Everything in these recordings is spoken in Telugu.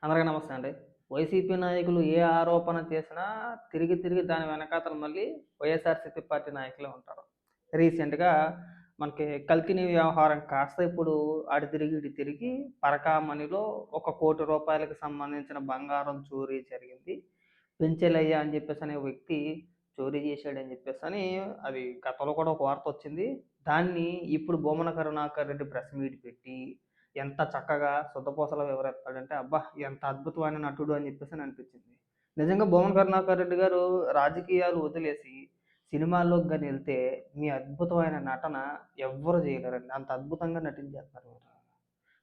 అందరికీ నమస్తే అండి. వైసీపీ నాయకులు ఏ ఆరోపణ చేసినా తిరిగి తిరిగి దాని వెనకాతల మళ్ళీ వైఎస్ఆర్‌సీపీ పార్టీ నాయకులే ఉంటారు. రీసెంట్‌గా మనకి కల్తీ వ్యవహారం కాస్త ఇప్పుడు అటు తిరిగి ఇటు తిరిగి పరకామణిలో ఒక ₹1,00,00,000 సంబంధించిన బంగారం చోరీ జరిగింది. పెంచెలయ్య అని చెప్పేసనే వ్యక్తి చోరీ చేశాడని చెప్పేసని అది గతంలో కూడా ఒక వార్తొచ్చింది. దాన్ని ఇప్పుడు భూమన కరుణాకర్ రెడ్డి ప్రెస్ మీట్ పెట్టి ఎంత చక్కగా సుద్దపూసలో వివరిస్తాడంటే, అబ్బా! ఎంత అద్భుతమైన నటుడు అని చెప్పేసని అనిపించింది. నిజంగా భువన కరుణాకర్ రెడ్డి గారు రాజకీయాలు వదిలేసి సినిమాల్లోకి గాని ఎళ్తే మీ అద్భుతమైన నటన ఎవ్వరు చేయలేరండి. అంత అద్భుతంగా నటించేస్తారు మీరు.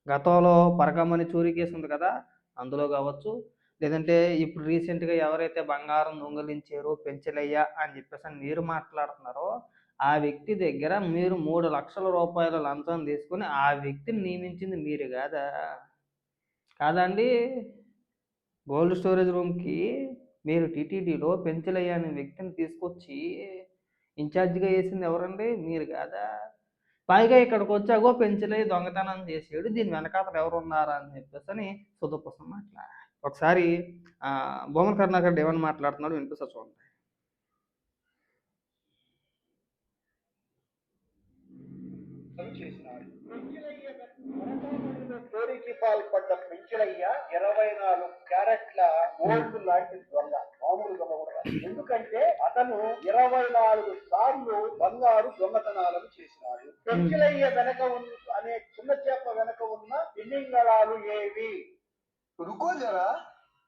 గతంలో 'పరకమణి చోరీ' కేసు ఉంది కదా! అందులో గావచ్చు, లేదంటే ఇప్పుడు రీసెంట్‌గా ఎవరైతే బంగారం దొంగిలించారో పెంచలయ్య అని చెప్పేసని మీరు మాట్లాడుతున్నారో, ఆ వ్యక్తి దగ్గర మీరు ₹3,00,000 లంచం తీసుకొని ఆ వ్యక్తిని నియమించింది మీరు గాదా? కాదా అండి? కోల్డ్ స్టోరేజ్ రూమ్‌కి మీరు టీటీడీలో పెంచలయ్య అనే వ్యక్తిని తీసుకొచ్చి ఇన్‌చార్జ్‌గా ఏసింది ఎవరండి? మీరు గాదా? పైగా ఇక్కడికొచ్చి అగో పెంచలయ్య దొంగతనం చేసాడు. దీని వెనకాతల ఎవరున్నారా అని చెప్పేసని సుధుపసం మాటలా. ఒకసారి భువన కరుణాకర్ రెడ్డి ఏమని మాట్లాడుతున్నాడో వినిపిస్తా చూడండి. చేసినాడు. చోరీకి పాల్పడ్డ పెంచులయ్య 24 క్యారెట్ల గోల్డ్ లాంటి దొంగ, మామూలు దొంగ కూడా. ఎందుకంటే అతను 24 సార్లు బంగారు దొంగతనాలను చేసినాడు. పెంచులయ్య వెనక అనే చిన్న చేప వెనక ఉన్న తిమింగళాలు ఏవి? రుకో జరా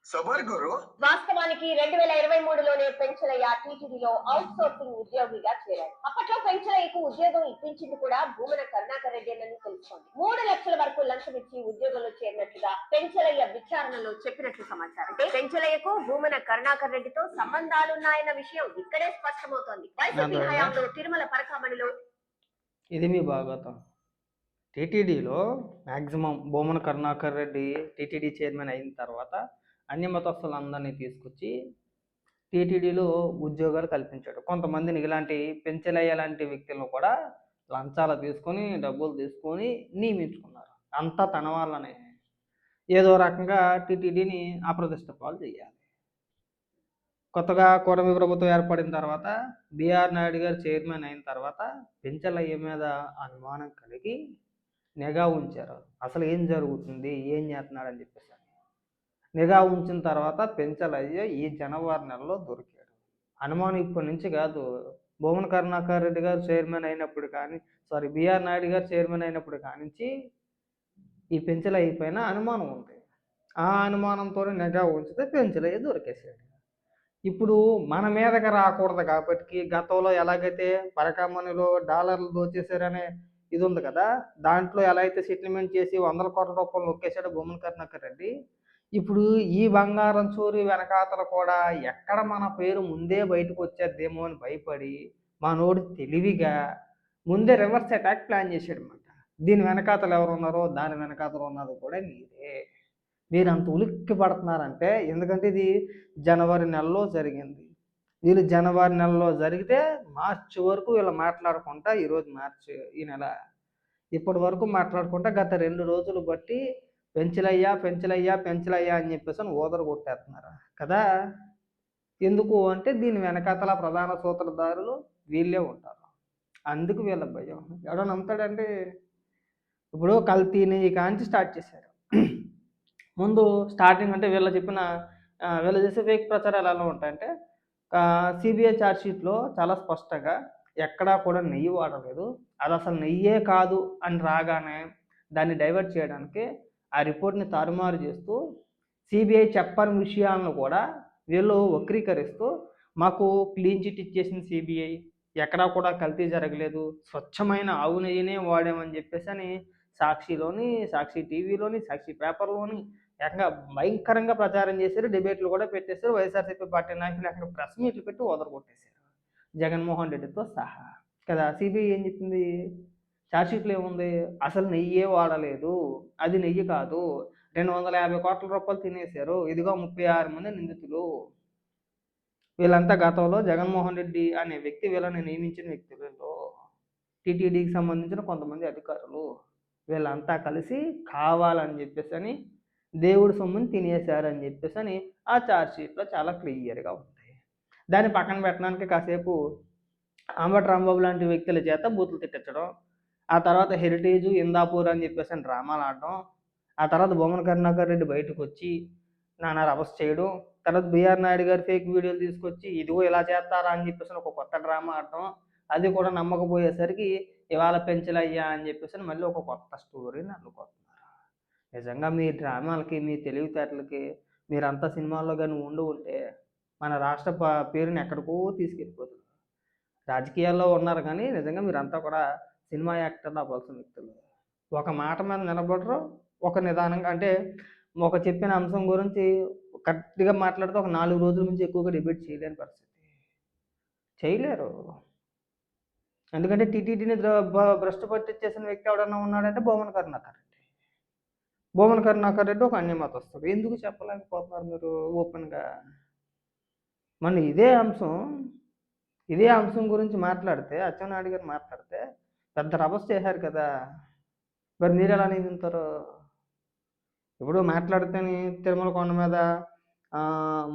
సబర్ గురు. వాస్తవానికి 2023లోనే పెంచలయ్య టీటీడీలో అవుట్ సోర్సింగ్ ఉద్యోగిగా చేరాడు. అప్పట్లో పెంచలయ్యకు ఉద్యోగం ఇప్పించింది కూడా భూమన కరుణాకర్ రెడ్డి అని తెలుసుకోండి. 3 లక్షల వరకు లంచం ఇచ్చి ఉద్యోగంలో చేరినట్లుగా పెంచలయ్య విచారణలో చెప్పినట్లు సమాచారం. అంటే పెంచలయ్యకు భూమన కరుణాకర్ రెడ్డితో సంబంధాలున్నాయన్న విషయం ఇక్కడే స్పష్టమవుతోంది. వైసీపీ హయాంలో తిరుమల పరకామణిలో ఇది మీ భాగవతం. టీటీడీలో maximum Bhumana Karunakar Reddy TTD chairman అయిన తర్వాత అన్ని మతస్థులందరినీ తీసుకొచ్చి టీటీడీలో ఉద్యోగాలు కల్పించాడు. కొంతమందిని ఇలాంటి పెంచలయ్య లాంటి వ్యక్తులను కూడా లంచాలు తీసుకొని, డబ్బులు తీసుకొని నియమించుకున్నారు. అంతా తన వల్లనే. ఏదో రకంగా టీటీడీని అప్రతిష్ట పాలు చేయాలి. కొత్తగా కూటమి ప్రభుత్వం ఏర్పడిన తర్వాత బీఆర్ నాయుడు గారు చైర్మన్ అయిన తర్వాత పెంచలయ్య మీద అనుమానం కలిగి నిఘా ఉంచారు. అసలు ఏం జరుగుతుంది, ఏం చేస్తున్నాడని చెప్పేసి నిఘా ఉంచిన తర్వాత పెంచలయ్య ఈ జనవరి నెలలో దొరికాడు. అనుమానం ఇప్పటి నుంచి కాదు, భువన కరుణాకర్ రెడ్డి గారు చైర్మన్ అయినప్పుడు కానీ బీఆర్ నాయుడు గారు చైర్మన్ అయినప్పుడు కానించి ఈ పెంచలయ్య పైన అనుమానం ఉంది. ఆ అనుమానంతో నిఘా ఉంచితే పెంచలయ్య దొరికేసాడు. ఇప్పుడు మన మీదకి రాకూడదు కాబట్టి గతంలో ఎలాగైతే పరకమణిలో డాలర్లు దోచేశారనే ఇది ఉంది కదా, దాంట్లో ఎలా అయితే సెటిల్మెంట్ చేసి ₹100,00,00,000 నొక్కేశాడో భూమన కరుణాకర్ రెడ్డి, ఇప్పుడు ఈ బంగారం చోరీ వెనకాతల కూడా ఎక్కడ మన పేరు ముందే బయటకు వచ్చేద్దేమో అని భయపడి మనోడు తెలివిగా ముందే రివర్స్ అటాక్ ప్లాన్ చేశాడనమాట. దీని వెనకాతలు ఎవరున్నారో దాని వెనకాతలు ఉన్నది కూడా మీరే. మీరు అంత ఉలిక్కి పడుతున్నారంటే ఎందుకంటే ఇది జనవరి నెలలో జరిగింది. వీళ్ళు జనవరి నెలలో జరిగితే మార్చి వరకు వీళ్ళు మాట్లాడుకుంటా, ఈరోజు మార్చి ఈ నెల ఇప్పటి వరకు మాట్లాడుకుంటా గత 2 రోజులు బట్టి పెంచలయ్యా పెంచలయ్యా పెంచలయ్యా అని చెప్పేసి ఓదరు కొట్టేస్తున్నారు కదా. ఎందుకు అంటే దీని వెనకాతల ప్రధాన సూత్రధారులు వీళ్ళే ఉంటారు. అందుకు వీళ్ళ భయం. ఎవడో నమ్ముతాడంటే ఇప్పుడు కల్తీ నెయ్యి కాంచి స్టార్ట్ చేశారు. ముందు స్టార్టింగ్ అంటే వీళ్ళు చేసే ఫేక్ ప్రచారాలు ఎలా ఉంటాయంటే సిబిఐ ఛార్జ్షీట్లో చాలా స్పష్టంగా ఎక్కడా కూడా నెయ్యి వాడలేదు, అది అసలు నెయ్యే కాదు అని రాగానే దాన్ని డైవర్ట్ చేయడానికి ఆ రిపోర్ట్ని తారుమారు చేస్తూ సిబిఐ చెప్పని విషయాలను కూడా వీళ్ళు వక్రీకరిస్తూ మాకు క్లీన్ చిట్ ఇచ్చేసింది సిబిఐ, ఎక్కడా కూడా కల్తీ జరగలేదు, స్వచ్ఛమైన ఆవు నెయ్యినే వాడామని చెప్పేసి అని సాక్షిలోని, సాక్షి టీవీలోని, సాక్షి పేపర్లోని ఏకంగా భయంకరంగా ప్రచారం చేశారు. డిబేట్లు కూడా పెట్టేశారు. వైఎస్ఆర్సీపీ పార్టీ నాయకులు ఏకంగా ప్రెస్ మీట్లు పెట్టి వదలగొట్టేశారు జగన్మోహన్ రెడ్డితో సహా కదా. సిబిఐ ఏం చెప్పింది, ఛార్జ్షీట్లో ఏముంది, అసలు నెయ్యే వాడలేదు, అది నెయ్యి కాదు, 250 కోట్ల రూపాయలు తినేశారు, ఇదిగో 36 మంది నిందితులు, వీళ్ళంతా గతంలో జగన్మోహన్ రెడ్డి అనే వ్యక్తి వీళ్ళని నియమించిన వ్యక్తులలో టీటీడీకి సంబంధించిన కొంతమంది అధికారులు, వీళ్ళంతా కలిసి కావాలని చెప్పేసి అని దేవుడి సొమ్ముని తినేశారు అని చెప్పేసి అని ఆ ఛార్జ్ షీట్లో చాలా క్లియర్గా ఉంటాయి. దాన్ని పక్కన పెట్టడానికి కాసేపు అంబటి రాంబాబు లాంటి వ్యక్తుల చేత బూతులు తిట్టించడం, ఆ తర్వాత హెరిటేజు ఇందాపూర్ అని చెప్పేసి అని డ్రామాలు ఆడడం, ఆ తర్వాత బొమ్మన కరుణాకర్ రెడ్డి బయటకు వచ్చి నానా రభస చేయడం, తర్వాత బిఆర్ నాయుడు గారి ఫేక్ వీడియోలు తీసుకొచ్చి ఇదిగో ఇలా చేస్తారా అని చెప్పేసి ఒక కొత్త డ్రామా ఆడడం, అది కూడా నమ్మకపోయేసరికి ఇవాళ పెంచలయ్యా అని చెప్పేసి అని మళ్ళీ ఒక కొత్త స్టోరీని అల్లుకొస్తున్నారు. నిజంగా మీ డ్రామాలకి మీ తెలివితేటలకి మీరంతా సినిమాల్లో కానీ ఉంటే మన రాష్ట్ర పేరుని ఎక్కడికో తీసుకెళ్ళిపోతుంది. రాజకీయాల్లో ఉన్నారు కానీ నిజంగా మీరంతా కూడా సినిమా యాక్టర్లు అవ్వాల్సిన వ్యక్తులు. ఒక మాట మీద నిలబడరు, ఒక నిదానంగా అంటే ఒక చెప్పిన అంశం గురించి కరెక్ట్గా మాట్లాడితే ఒక 4 రోజుల నుంచి ఎక్కువగా డిబేట్ చేయలేని పరిస్థితి. చేయలేరు. ఎందుకంటే టీటీడీని భ్రష్టు పట్టించేసిన వ్యక్తి ఎవడన్నా ఉన్నాడంటే బొమ్మన కరుణాకర్ రెడ్డి. బొమ్మన కరుణాకర్ రెడ్డి ఒక అన్యమతస్తుడు. ఎందుకు చెప్పలేకపోతున్నారు మీరు ఓపెన్గా? మన ఇదే అంశం గురించి మాట్లాడితే అచ్చెన్నాయుడు గారు మాట్లాడితే పెద్ద రభస చేశారు కదా, మరి మీరు ఎలా నిందింటారు? ఇప్పుడు మాట్లాడితేనే తిరుమల కొండ మీద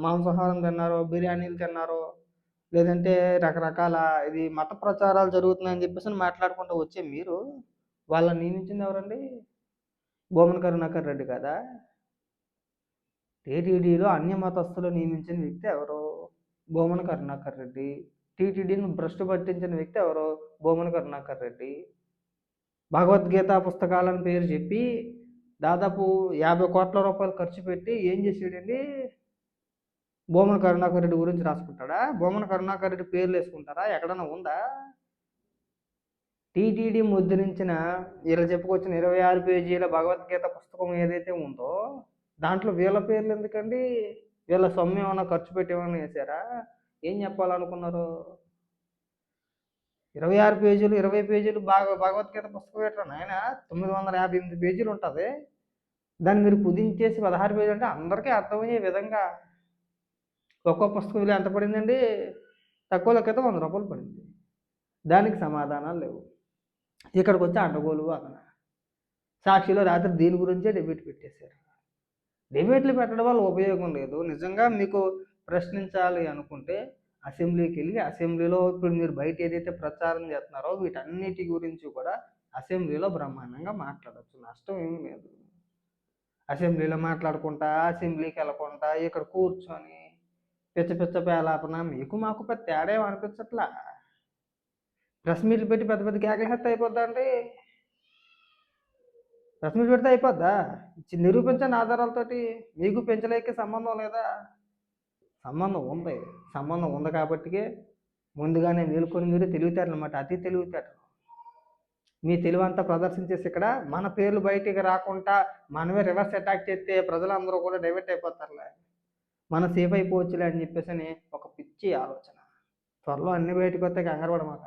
మాంసాహారం తిన్నారు, బిర్యానీలు తిన్నారు, లేదంటే రకరకాల ఇది మత ప్రచారాలు జరుగుతున్నాయని చెప్పేసి మాట్లాడుకుంటూ వచ్చే మీరు వాళ్ళని నియమించింది ఎవరండి? బొమ్మన కరుణాకర్ రెడ్డి కదా. టీటీడీలో అన్య మతస్థులు నియమించిన వ్యక్తి ఎవరు? బొమ్మన కరుణాకర్ రెడ్డి. టీటీడీని భ్రష్టు పట్టించిన వ్యక్తి ఎవరు? బొమ్మన కరుణాకర్ రెడ్డి. భగవద్గీత పుస్తకాలని పేరు చెప్పి దాదాపు 50 కోట్ల రూపాయలు ఖర్చు పెట్టి ఏం చేసాడండి? బొమ్మన కరుణాకర్ రెడ్డి గురించి రాసుకుంటాడా? బొమ్మన కరుణాకర్ రెడ్డి పేర్లు వేసుకుంటారా? ఎక్కడన్నా ఉందా? టీటీడీ ముద్రించిన వీళ్ళు చెప్పుకొచ్చిన 26 పేజీల భగవద్గీత పుస్తకం ఏదైతే ఉందో దాంట్లో వీళ్ళ పేర్లు ఎందుకండి? వీళ్ళ సొమ్ము ఏమైనా ఖర్చు పెట్టి ఏమైనా వేసారా? ఏం చెప్పాలనుకున్నారు? 26 పేజీలు 20 పేజీలు భగవద్గీత పుస్తకం ఏంట్రా నాయన? 958 పేజీలు ఉంటుంది. దాన్ని మీరు కుదించేసి 16 పేజీలు అంటే అందరికీ అర్థమయ్యే విధంగా ఒక్కో పుస్తకం విలువ ఎంత పడిందండి? తక్కువ లెక్కతో 100 రూపాయలు పడింది. దానికి సమాధానాలు లేవు. ఇక్కడికి వచ్చి అడ్డగోలు వాదన. సాక్షిలో రాత్రి దీని గురించే డిబేట్ పెట్టేశారు. డిబేట్లు పెట్టడం వల్ల ఉపయోగం లేదు. నిజంగా మీకు ప్రశ్నించాలి అనుకుంటే అసెంబ్లీకి వెళ్ళి అసెంబ్లీలో ఇప్పుడు మీరు బయట ఏదైతే ప్రచారం చేస్తున్నారో వీటన్నిటి గురించి కూడా అసెంబ్లీలో బ్రహ్మాండంగా మాట్లాడచ్చు, నష్టం ఏమీ లేదు. అసెంబ్లీలో మాట్లాడుకుంటా అసెంబ్లీకి వెళ్ళకుండా ఇక్కడ కూర్చొని పిచ్చ పేలాపన మీకు మాకు పెద్ద తేడా ఏం అనిపించట్లా. ప్రెస్ మీట్లు పెట్టి పెద్ద పెద్ద కేకలేస్తే అయిపోద్దా అండి? ప్రెస్ మీట్ పెడితే అయిపోద్దా? నిరూపించండి ఆధారాలతోటి. మీకు పెంచలేకే సంబంధం లేదా? సంబంధం ఉంది కాబట్టికే ముందుగానే మేలుకొని మీరు తెలివితేటలు అన్నమాట, అతి తెలివితేటలు. మీ తెలివంతా ప్రదర్శించేసి ఇక్కడ మన పేర్లు బయటికి రాకుండా మనమే రివర్స్ అటాక్ చేస్తే ప్రజలందరూ కూడా డైవర్ట్ అయిపోతారులే, మనం సేఫ్ అయిపోవచ్చులే అని చెప్పేసి ఒక పిచ్చి ఆలోచన. త్వరలో అన్ని బయటకు వస్తే కంగారు పడమాక.